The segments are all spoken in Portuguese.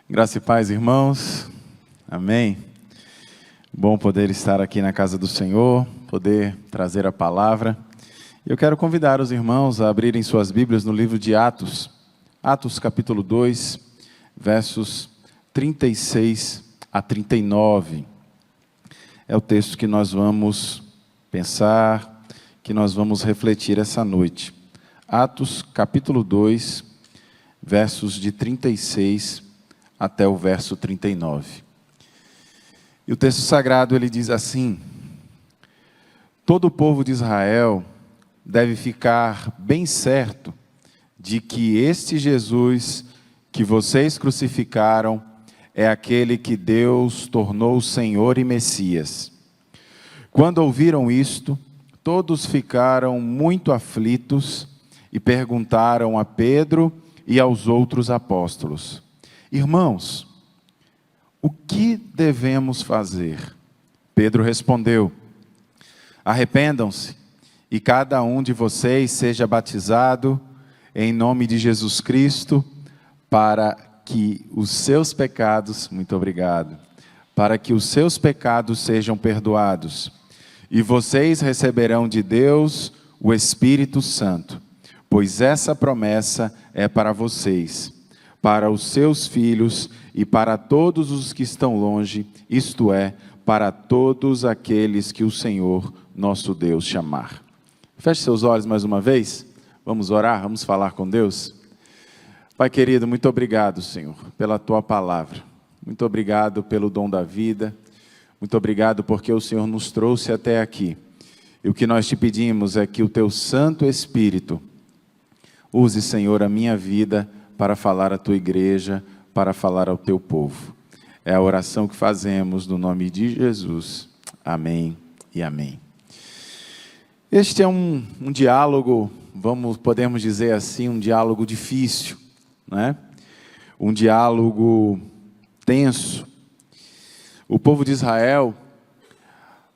Graça e paz, irmãos. Amém. Bom poder estar aqui na casa do Senhor, poder trazer a palavra. Eu quero convidar os irmãos a abrirem suas Bíblias no livro de Atos. Atos capítulo 2, versos 36 a 39. É o texto que nós vamos pensar, que nós vamos refletir essa noite. Atos capítulo 2, versos de 36 até o verso 39. E o texto sagrado ele diz assim: todo o povo de Israel deve ficar bem certo de que este Jesus que vocês crucificaram é aquele que Deus tornou Senhor e Messias. Quando ouviram isto, todos ficaram muito aflitos e perguntaram a Pedro e aos outros apóstolos: irmãos, o que devemos fazer? Pedro respondeu: arrependam-se e cada um de vocês seja batizado em nome de Jesus Cristo para que os seus pecados, para que os seus pecados sejam perdoados. E vocês receberão de Deus o Espírito Santo, pois essa promessa é para vocês, para os seus filhos e para todos os que estão longe, isto é, para todos aqueles que o Senhor, nosso Deus, chamar. Feche seus olhos mais uma vez, vamos orar, vamos falar com Deus. Pai querido, muito obrigado, Senhor, pela Tua palavra. Muito obrigado pelo dom da vida. Muito obrigado porque o Senhor nos trouxe até aqui. E o que nós te pedimos é que o Teu Santo Espírito use, Senhor, a minha vida para falar à Tua igreja, para falar ao Teu povo. É a oração que fazemos no nome de Jesus. Amém e amém. Este é um diálogo, podemos dizer assim, um diálogo difícil, né? Um diálogo tenso. O povo de Israel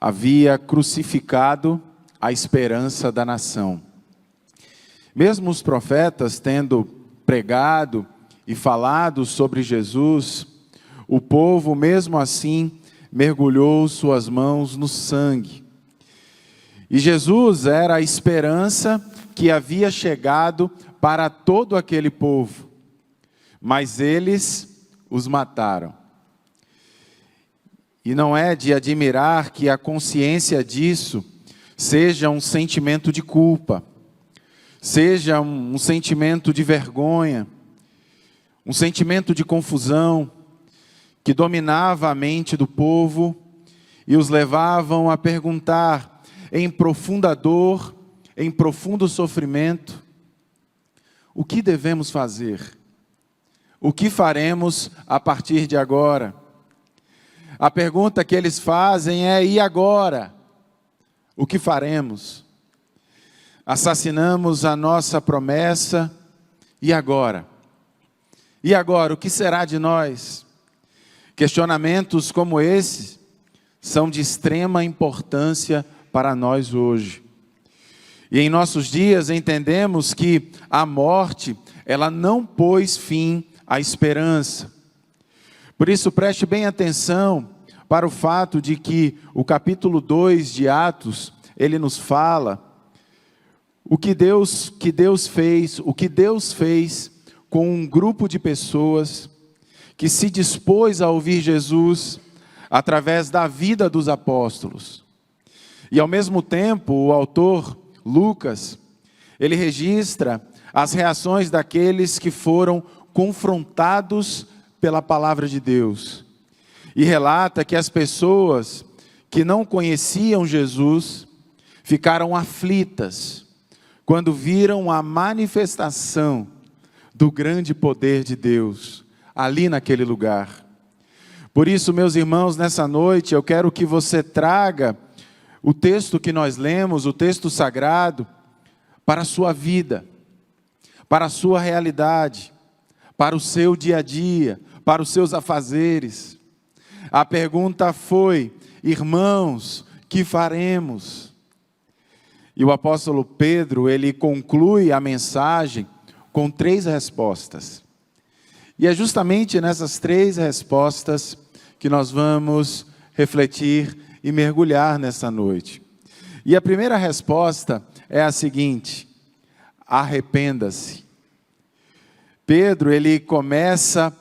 havia crucificado a esperança da nação. Mesmo os profetas tendo pregado e falado sobre Jesus, o povo mesmo assim mergulhou suas mãos no sangue. E Jesus era a esperança que havia chegado para todo aquele povo, mas eles os mataram. E não é de admirar que a consciência disso seja um sentimento de culpa, seja um sentimento de vergonha, um sentimento de confusão que dominava a mente do povo e os levavam a perguntar em profunda dor, em profundo sofrimento: o que devemos fazer? O que faremos a partir de agora? A pergunta que eles fazem é: e agora? O que faremos? Assassinamos a nossa promessa, e agora? E agora, o que será de nós? Questionamentos como esse são de extrema importância para nós hoje. E em nossos dias entendemos que a morte, ela não pôs fim à esperança. Por isso preste bem atenção para o fato de que o capítulo 2 de Atos, ele nos fala o que Deus fez com um grupo de pessoas que se dispôs a ouvir Jesus através da vida dos apóstolos. E ao mesmo tempo, o autor Lucas, ele registra as reações daqueles que foram confrontados pela palavra de Deus. E relata que as pessoas que não conheciam Jesus ficaram aflitas quando viram a manifestação do grande poder de Deus ali naquele lugar. Por isso, meus irmãos, nessa noite eu quero que você traga o texto que nós lemos, o texto sagrado, para a sua vida, para a sua realidade, para o seu dia a dia, para os seus afazeres. A pergunta foi: irmãos, que faremos? E o apóstolo Pedro, ele conclui a mensagem com 3 respostas. E é justamente nessas 3 respostas que nós vamos refletir e mergulhar nessa noite. E a primeira resposta é a seguinte: arrependa-se. Pedro, ele começa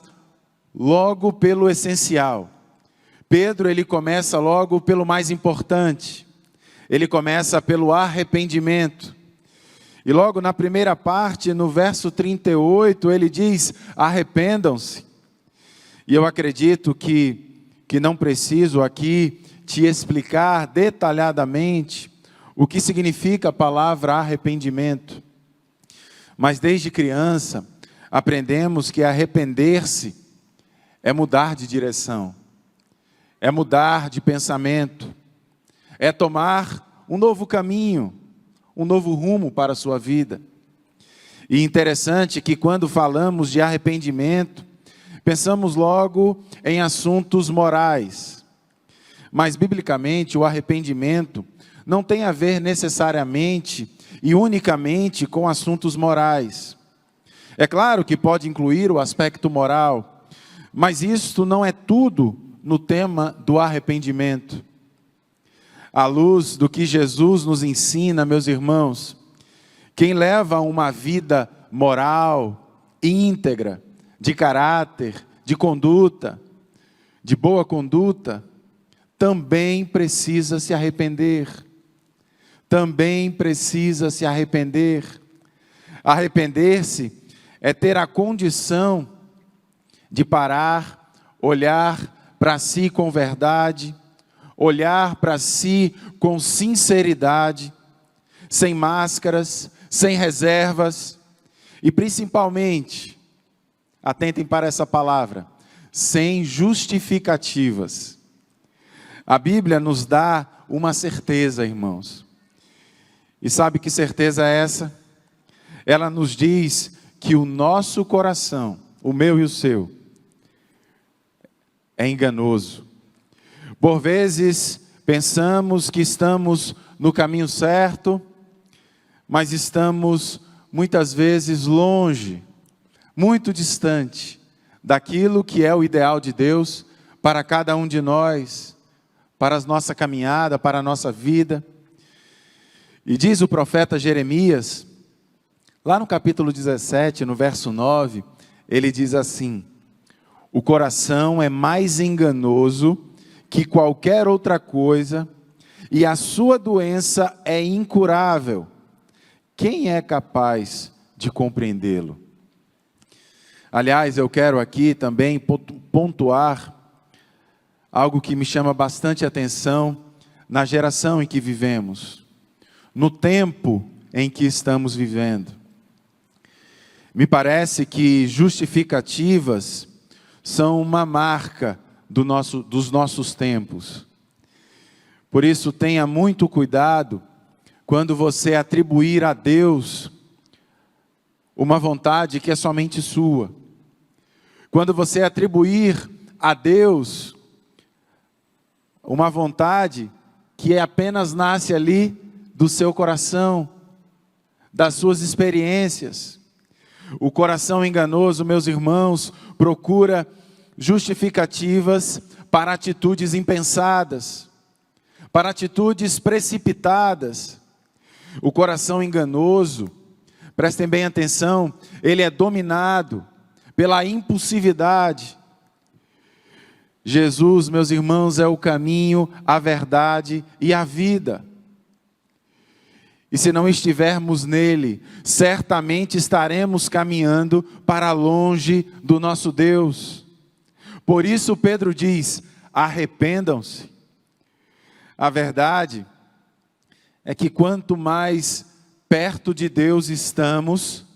logo pelo essencial. Pedro, ele começa logo pelo mais importante. Ele começa pelo arrependimento. E logo na primeira parte, no verso 38, ele diz: arrependam-se. E eu acredito que não preciso aqui te explicar detalhadamente o que significa a palavra arrependimento. Mas desde criança, aprendemos que arrepender-se é mudar de direção, é mudar de pensamento, é tomar um novo caminho, um novo rumo para a sua vida. E interessante que quando falamos de arrependimento, pensamos logo em assuntos morais. Mas biblicamente o arrependimento não tem a ver necessariamente e unicamente com assuntos morais. É claro que pode incluir o aspecto moral, mas isto não é tudo no tema do arrependimento. À luz do que Jesus nos ensina, meus irmãos, quem leva uma vida moral, íntegra, de caráter, de conduta, de boa conduta, também precisa se arrepender. Também precisa se arrepender. Arrepender-se é ter a condição de parar, olhar para si com verdade, olhar para si com sinceridade, sem máscaras, sem reservas e principalmente, atentem para essa palavra, sem justificativas. A Bíblia nos dá uma certeza, irmãos. E sabe que certeza é essa? Ela nos diz que o nosso coração, o meu e o seu, é enganoso. Por vezes pensamos que estamos no caminho certo, mas estamos muitas vezes longe, muito distante daquilo que é o ideal de Deus para cada um de nós, para a nossa caminhada, para a nossa vida. E diz o profeta Jeremias, lá no capítulo 17, no verso 9, ele diz assim: o coração é mais enganoso que qualquer outra coisa, e a sua doença é incurável. Quem é capaz de compreendê-lo? Aliás, eu quero aqui também pontuar algo que me chama bastante atenção na geração em que vivemos, no tempo em que estamos vivendo. Me parece que justificativas são uma marca dos nossos tempos. Por isso, tenha muito cuidado quando você atribuir a Deus uma vontade que é somente sua. Quando você atribuir a Deus uma vontade que apenas nasce ali do seu coração, das suas experiências. O coração enganoso, meus irmãos, procura justificativas para atitudes impensadas, para atitudes precipitadas. O coração enganoso, prestem bem atenção, ele é dominado pela impulsividade. Jesus, meus irmãos, é o caminho, a verdade e a vida. E se não estivermos nele, certamente estaremos caminhando para longe do nosso Deus. Por isso Pedro diz: arrependam-se. A verdade é que quanto mais perto de Deus estamos,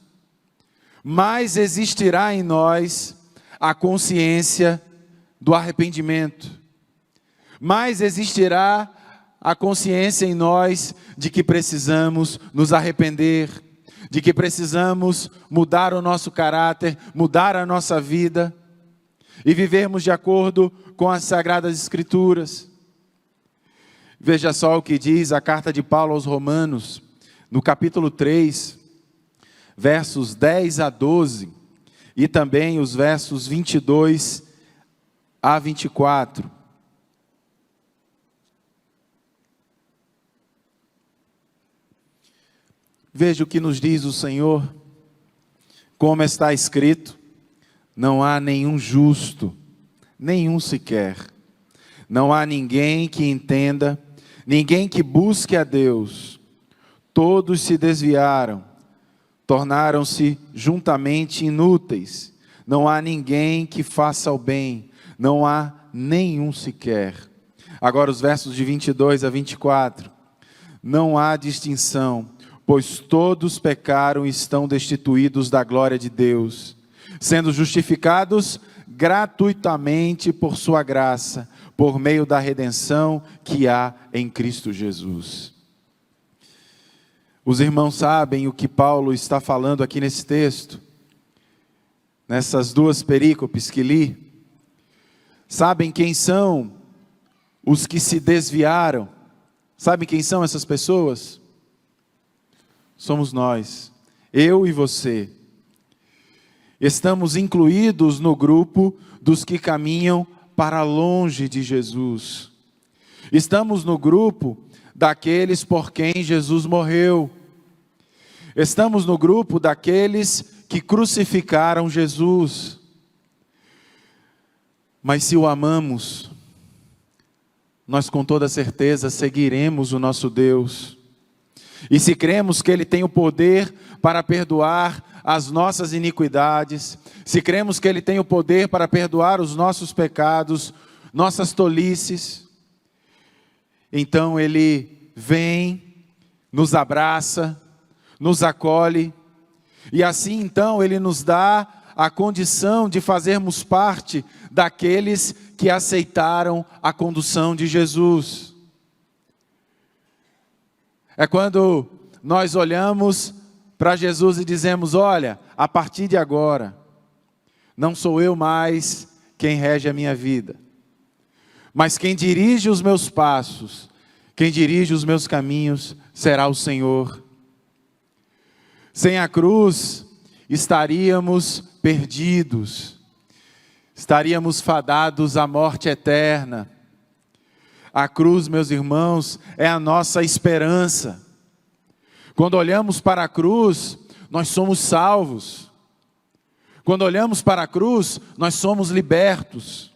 mais existirá em nós a consciência do arrependimento. Mais existirá a consciência em nós de que precisamos nos arrepender, de que precisamos mudar o nosso caráter, mudar a nossa vida e vivermos de acordo com as Sagradas Escrituras. Veja só o que diz a carta de Paulo aos Romanos, no capítulo 3, versos 10 a 12. e também os versos 22 a 24. Veja o que nos diz o Senhor, como está escrito: não há nenhum justo, nenhum sequer. Não há ninguém que entenda, ninguém que busque a Deus. Todos se desviaram, tornaram-se juntamente inúteis. Não há ninguém que faça o bem, não há nenhum sequer. Agora os versos de 22 a 24. Não há distinção, pois todos pecaram e estão destituídos da glória de Deus, sendo justificados gratuitamente por sua graça, por meio da redenção que há em Cristo Jesus. Os irmãos sabem o que Paulo está falando aqui nesse texto, nessas duas perícopes que li. Sabem quem são os que se desviaram? Sabem quem são essas pessoas? Somos nós, eu e você. Estamos incluídos no grupo dos que caminham para longe de Jesus. Estamos no grupo daqueles por quem Jesus morreu. Estamos no grupo daqueles que crucificaram Jesus. Mas se o amamos, nós com toda certeza seguiremos o nosso Deus. E se cremos que Ele tem o poder para perdoar as nossas iniquidades, se cremos que Ele tem o poder para perdoar os nossos pecados, nossas tolices, então Ele vem, nos abraça, nos acolhe, e assim então Ele nos dá a condição de fazermos parte daqueles que aceitaram a condução de Jesus. É quando nós olhamos para Jesus e dizemos: olha, a partir de agora, não sou eu mais quem rege a minha vida, mas quem dirige os meus passos, quem dirige os meus caminhos, será o Senhor. Sem a cruz, estaríamos perdidos, estaríamos fadados à morte eterna. A cruz, meus irmãos, é a nossa esperança. Quando olhamos para a cruz, nós somos salvos. Quando olhamos para a cruz, nós somos libertos.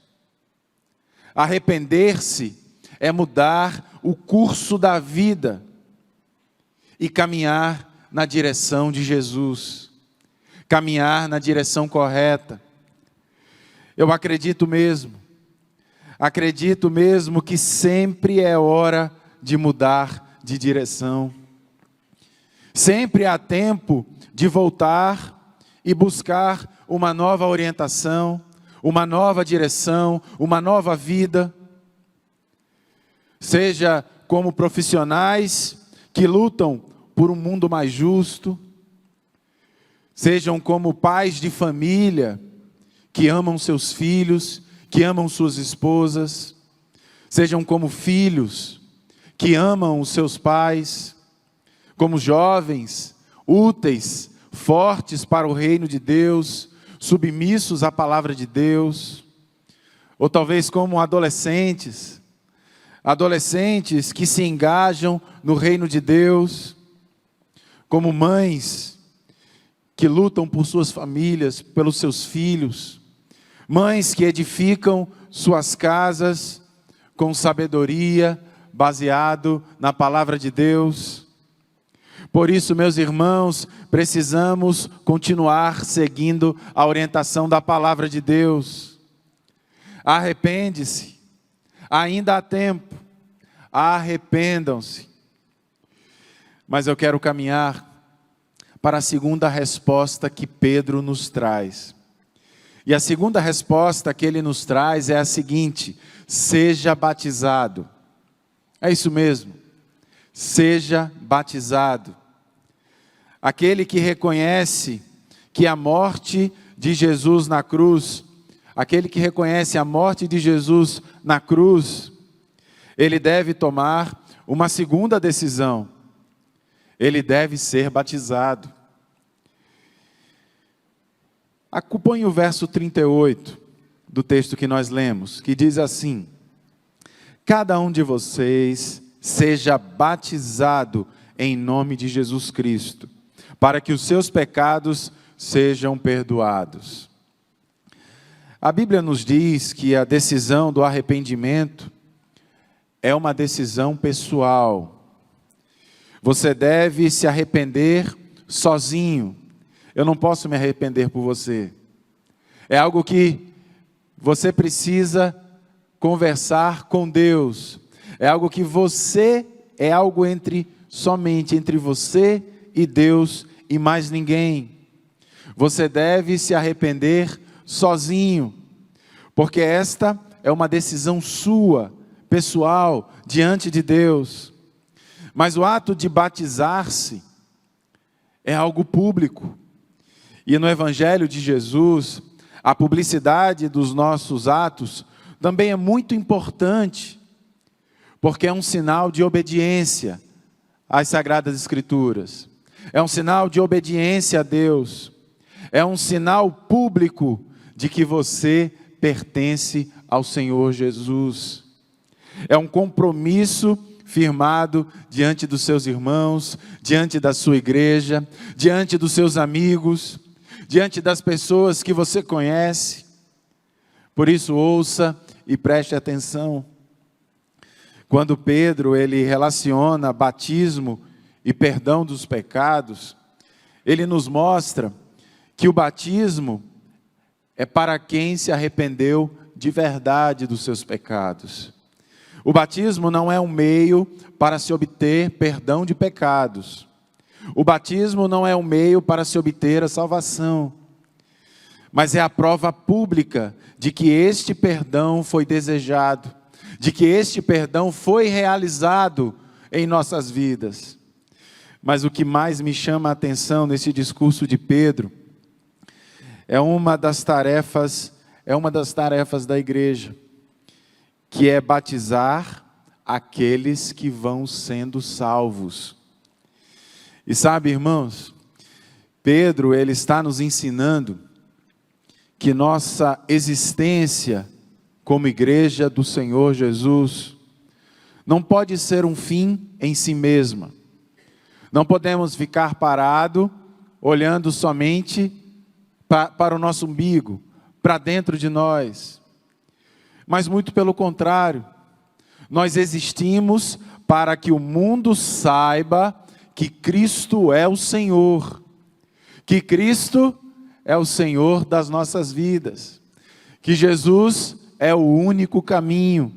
Arrepender-se é mudar o curso da vida e caminhar na direção de Jesus. Caminhar na direção correta. Eu acredito mesmo que sempre é hora de mudar de direção. Sempre há tempo de voltar e buscar uma nova orientação, uma nova direção, uma nova vida. Seja como profissionais que lutam por um mundo mais justo, sejam como pais de família que amam seus filhos, que amam suas esposas, sejam como filhos que amam os seus pais, como jovens, úteis, fortes para o reino de Deus, submissos à palavra de Deus, ou talvez como adolescentes que se engajam no reino de Deus, como mães que lutam por suas famílias, pelos seus filhos, mães que edificam suas casas com sabedoria, baseado na palavra de Deus. Por isso, meus irmãos, precisamos continuar seguindo a orientação da palavra de Deus. Arrepende-se, ainda há tempo, arrependam-se. Mas eu quero caminhar para a segunda resposta que Pedro nos traz. E a segunda resposta que ele nos traz é a seguinte: seja batizado. É isso mesmo, seja batizado. Aquele que reconhece que a morte de Jesus na cruz, aquele que reconhece a morte de Jesus na cruz, ele deve tomar uma segunda decisão. Ele deve ser batizado. Acompanhe o verso 38 do texto que nós lemos, que diz assim: cada um de vocês seja batizado em nome de Jesus Cristo, para que os seus pecados sejam perdoados. A Bíblia nos diz que a decisão do arrependimento é uma decisão pessoal. Você deve se arrepender sozinho. Eu não posso me arrepender por você. É algo que você precisa conversar com Deus. É algo que somente entre você e Deus e mais ninguém. Você deve se arrepender sozinho, porque esta é uma decisão sua, pessoal, diante de Deus. Mas o ato de batizar-se é algo público. E no Evangelho de Jesus, a publicidade dos nossos atos também é muito importante, porque é um sinal de obediência às Sagradas Escrituras. É um sinal de obediência a Deus. É um sinal público de que você pertence ao Senhor Jesus. É um compromisso firmado diante dos seus irmãos, diante da sua igreja, diante dos seus amigos, diante das pessoas que você conhece. Por isso, ouça e preste atenção. Quando Pedro ele relaciona batismo e perdão dos pecados, ele nos mostra que o batismo é para quem se arrependeu de verdade dos seus pecados. O batismo não é um meio para se obter perdão de pecados. O batismo não é um meio para se obter a salvação, mas é a prova pública de que este perdão foi desejado, de que este perdão foi realizado em nossas vidas. Mas o que mais me chama a atenção nesse discurso de Pedro é uma das tarefas da igreja, que é batizar aqueles que vão sendo salvos. E sabe, irmãos, Pedro ele está nos ensinando que nossa existência como igreja do Senhor Jesus não pode ser um fim em si mesma. Não podemos ficar parados, olhando somente para o nosso umbigo, para dentro de nós. Mas muito pelo contrário, nós existimos para que o mundo saiba que Cristo é o Senhor, que Cristo é o Senhor das nossas vidas, que Jesus é o único caminho,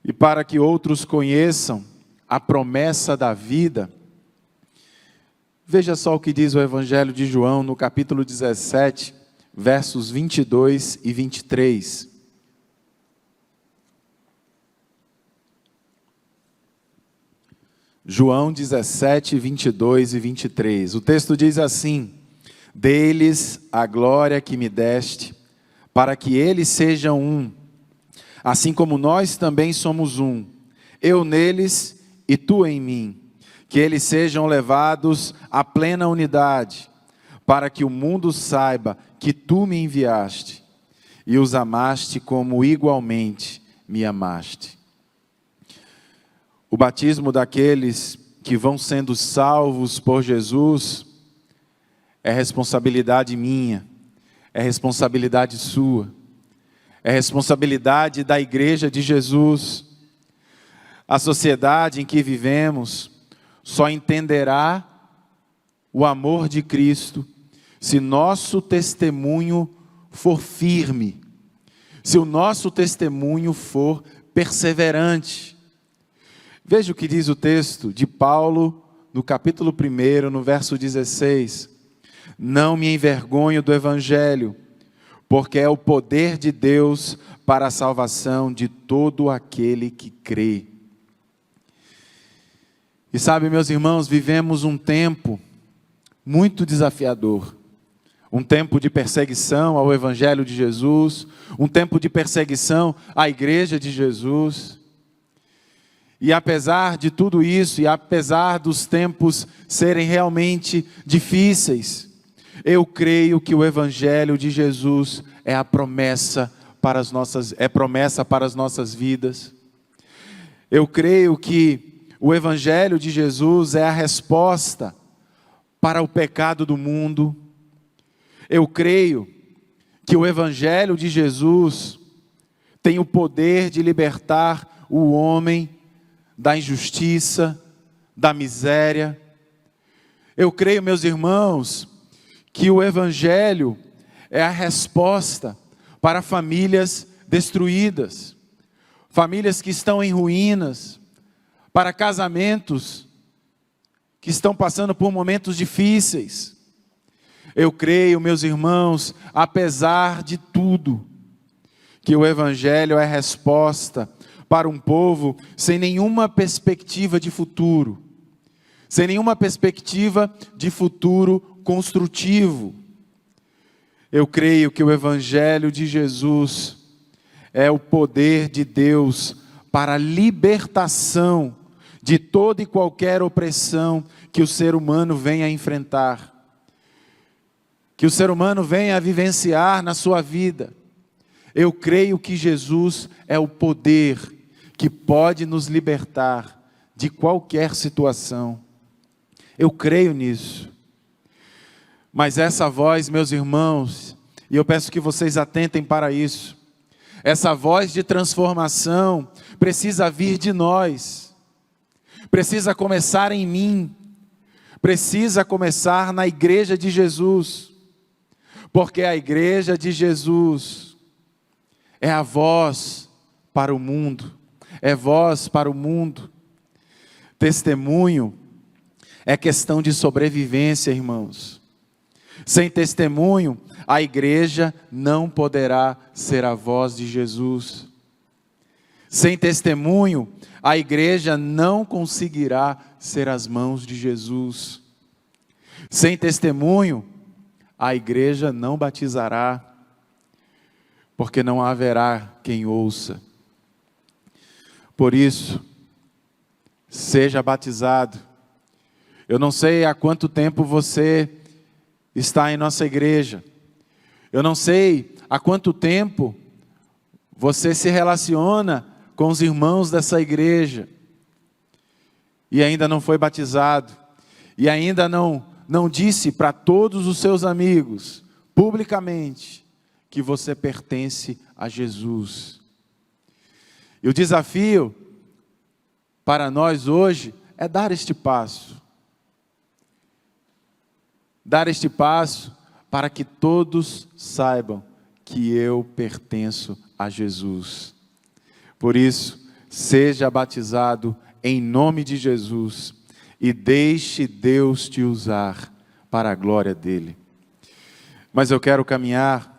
e para que outros conheçam a promessa da vida. Veja só o que diz o Evangelho de João no capítulo 17, versos 22 e 23. João 17, 22 e 23. O texto diz assim: dê-lhes a glória que me deste, para que eles sejam um, assim como nós também somos um, eu neles e tu em mim, que eles sejam levados à plena unidade, para que o mundo saiba que tu me enviaste e os amaste como igualmente me amaste. O batismo daqueles que vão sendo salvos por Jesus é responsabilidade minha, é responsabilidade sua, é responsabilidade da igreja de Jesus. A sociedade em que vivemos só entenderá o amor de Cristo se nosso testemunho for firme, se o nosso testemunho for perseverante. Veja o que diz o texto de Paulo no capítulo 1, no verso 16. Não me envergonho do Evangelho, porque é o poder de Deus para a salvação de todo aquele que crê. E sabe, meus irmãos, vivemos um tempo muito desafiador. Um tempo de perseguição ao Evangelho de Jesus, um tempo de perseguição à igreja de Jesus. E apesar de tudo isso, e apesar dos tempos serem realmente difíceis, Eu creio que o Evangelho de Jesus é a promessa para as nossas vidas. Eu creio que o Evangelho de Jesus é a resposta para o pecado do mundo. Eu creio que o Evangelho de Jesus tem o poder de libertar o homem da injustiça, da miséria. Eu creio, meus irmãos, que o Evangelho é a resposta para famílias destruídas, famílias que estão em ruínas, para casamentos que estão passando por momentos difíceis. Eu creio, meus irmãos, apesar de tudo, que o Evangelho é a resposta para um povo sem nenhuma perspectiva de futuro, sem nenhuma perspectiva de futuro construtivo. Eu creio que o Evangelho de Jesus é o poder de Deus para a libertação de toda e qualquer opressão que o ser humano venha a enfrentar, que o ser humano venha a vivenciar na sua vida. Eu creio que Jesus é o poder que pode nos libertar de qualquer situação. Eu creio nisso. Mas essa voz, meus irmãos, e eu peço que vocês atentem para isso, essa voz de transformação precisa vir de nós, precisa começar em mim, precisa começar na igreja de Jesus, porque a igreja de Jesus é a voz para o mundo, é voz para o mundo. Testemunho é questão de sobrevivência, irmãos. Sem testemunho, a igreja não poderá ser a voz de Jesus. Sem testemunho, a igreja não conseguirá ser as mãos de Jesus. Sem testemunho, a igreja não batizará, porque não haverá quem ouça. Por isso, seja batizado. Eu não sei há quanto tempo você está em nossa igreja. Eu não sei há quanto tempo você se relaciona com os irmãos dessa igreja e ainda não foi batizado, e ainda não disse para todos os seus amigos, publicamente, que você pertence a Jesus. E o desafio para nós hoje é dar este passo. Dar este passo para que todos saibam que eu pertenço a Jesus. Por isso, seja batizado em nome de Jesus e deixe Deus te usar para a glória dele. Mas eu quero caminhar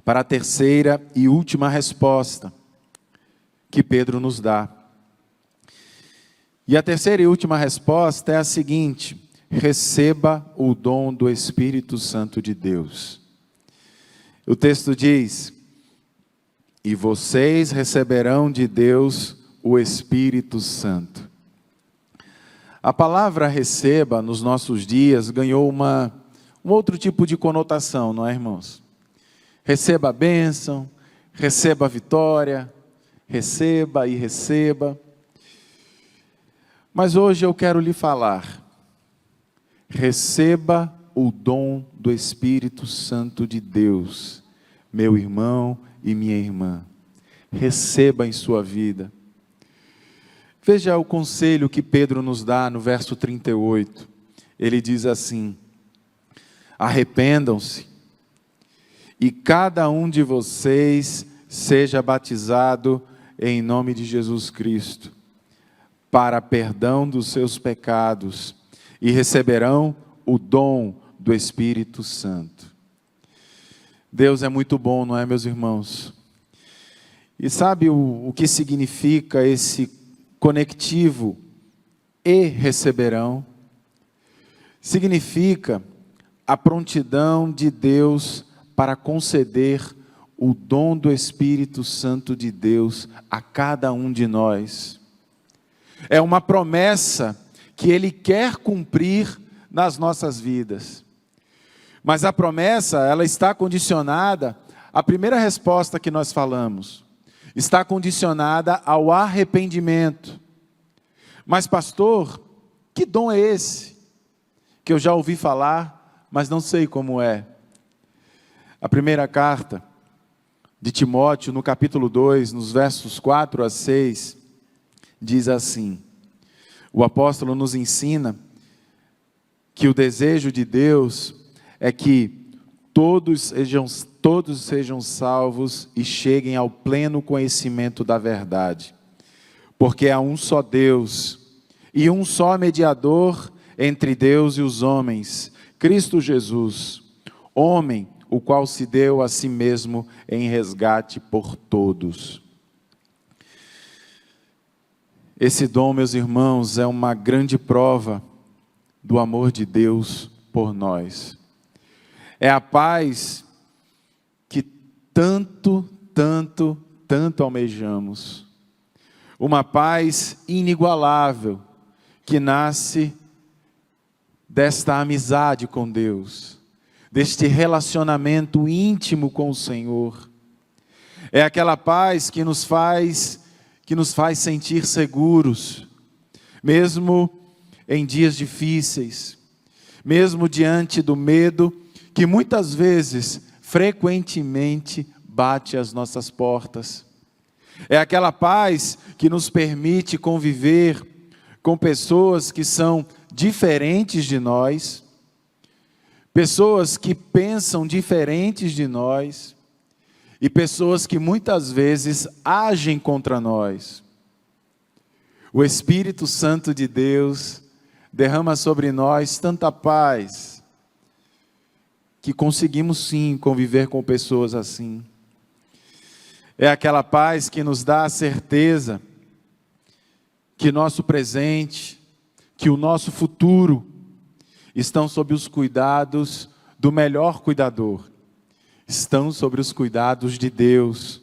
para a terceira e última resposta que Pedro nos dá. E a terceira e última resposta é a seguinte: receba o dom do Espírito Santo de Deus. O texto diz: e vocês receberão de Deus o Espírito Santo. A palavra receba nos nossos dias ganhou um outro tipo de conotação, não é, irmãos? Receba a bênção, receba a vitória, receba e receba. Mas hoje eu quero lhe falar: receba o dom do Espírito Santo de Deus, meu irmão e minha irmã. Receba em sua vida. Veja o conselho que Pedro nos dá no verso 38. Ele diz assim: arrependam-se e cada um de vocês seja batizado em nome de Jesus Cristo, para perdão dos seus pecados, e receberão o dom do Espírito Santo. Deus é muito bom, não é, meus irmãos? E sabe o que significa esse conectivo e receberão? Significa a prontidão de Deus para conceder o dom do Espírito Santo de Deus a cada um de nós. É uma promessa que Ele quer cumprir nas nossas vidas. Mas a promessa, ela está condicionada à primeira resposta que nós falamos. Está condicionada ao arrependimento. Mas pastor, que dom é esse? Que eu já ouvi falar, mas não sei como é. A primeira carta de Timóteo, no capítulo 2, nos versos 4 a 6, diz assim: o apóstolo nos ensina que o desejo de Deus é que todos sejam salvos e cheguem ao pleno conhecimento da verdade. Porque há um só Deus e um só mediador entre Deus e os homens, Cristo Jesus, homem, o qual se deu a si mesmo em resgate por todos. Esse dom, meus irmãos, é uma grande prova do amor de Deus por nós. É a paz que tanto almejamos. Uma paz inigualável que nasce desta amizade com Deus, deste relacionamento íntimo com o Senhor. É aquela paz que nos faz sentir seguros, mesmo em dias difíceis, mesmo diante do medo que muitas vezes, frequentemente, bate às nossas portas. É aquela paz que nos permite conviver com pessoas que são diferentes de nós, pessoas que pensam diferentes de nós, e pessoas que muitas vezes agem contra nós. O Espírito Santo de Deus derrama sobre nós tanta paz, que conseguimos sim conviver com pessoas assim. É aquela paz que nos dá a certeza que nosso presente, que o nosso futuro estão sob os cuidados do melhor cuidador. Estão sobre os cuidados de Deus,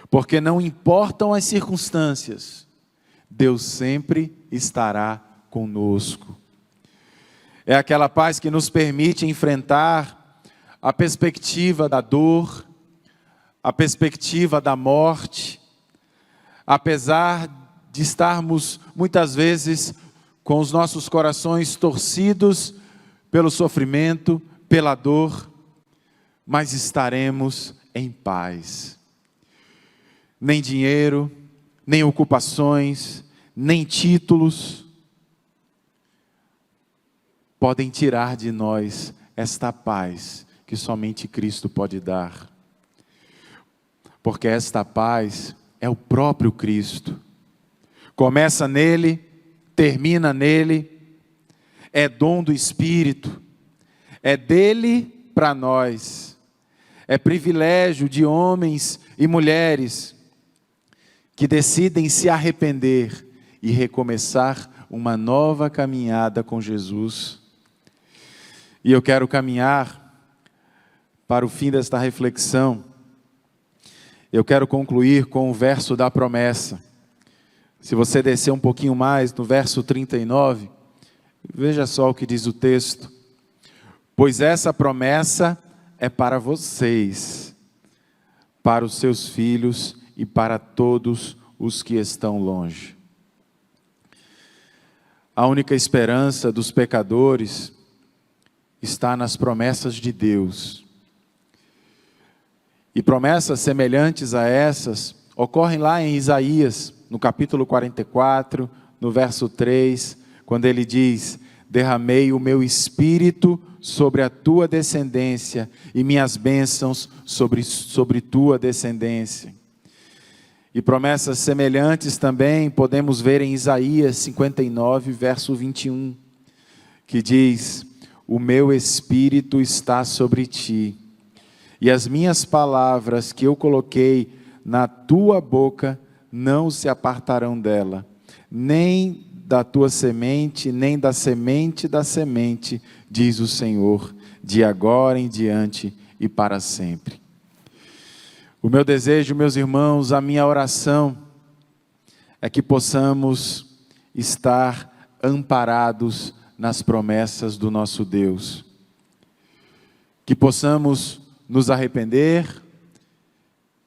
porque não importam as circunstâncias, Deus sempre estará conosco. É aquela paz que nos permite enfrentar a perspectiva da dor, a perspectiva da morte, apesar de estarmos muitas vezes com os nossos corações torcidos pelo sofrimento, pela dor, mas estaremos em paz. Nem dinheiro, nem ocupações, nem títulos podem tirar de nós esta paz que somente Cristo pode dar. Porque esta paz é o próprio Cristo. Começa nele, termina nele, é dom do Espírito, é dele para nós. É privilégio de homens e mulheres que decidem se arrepender e recomeçar uma nova caminhada com Jesus. E eu quero caminhar para o fim desta reflexão. Eu quero concluir com o verso da promessa. Se você descer um pouquinho mais, no verso 39, veja só o que diz o texto. Pois essa promessa é para vocês, para os seus filhos e para todos os que estão longe. A única esperança dos pecadores está nas promessas de Deus. E promessas semelhantes a essas ocorrem lá em Isaías, no capítulo 44, no verso 3, quando ele diz: derramei o meu espírito sobre a tua descendência e minhas bênçãos sobre tua descendência. E promessas semelhantes também podemos ver em Isaías 59, verso 21, que diz: o meu espírito está sobre ti, e as minhas palavras que eu coloquei na tua boca não se apartarão dela, nem da tua semente, nem da semente da semente, diz o Senhor, de agora em diante e para sempre. O meu desejo, meus irmãos, a minha oração é que possamos estar amparados nas promessas do nosso Deus. que possamos nos arrepender,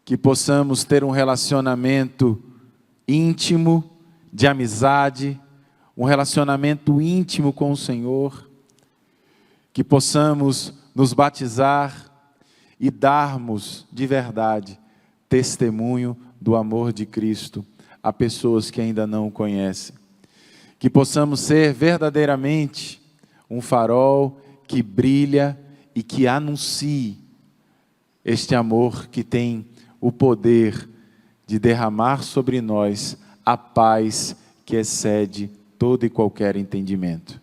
que possamos ter um relacionamento íntimo, de amizade, um relacionamento íntimo com o Senhor, que possamos nos batizar e darmos de verdade testemunho do amor de Cristo a pessoas que ainda não o conhecem. Que possamos ser verdadeiramente um farol que brilha e que anuncie este amor que tem o poder de derramar sobre nós a paz que excede todo e qualquer entendimento.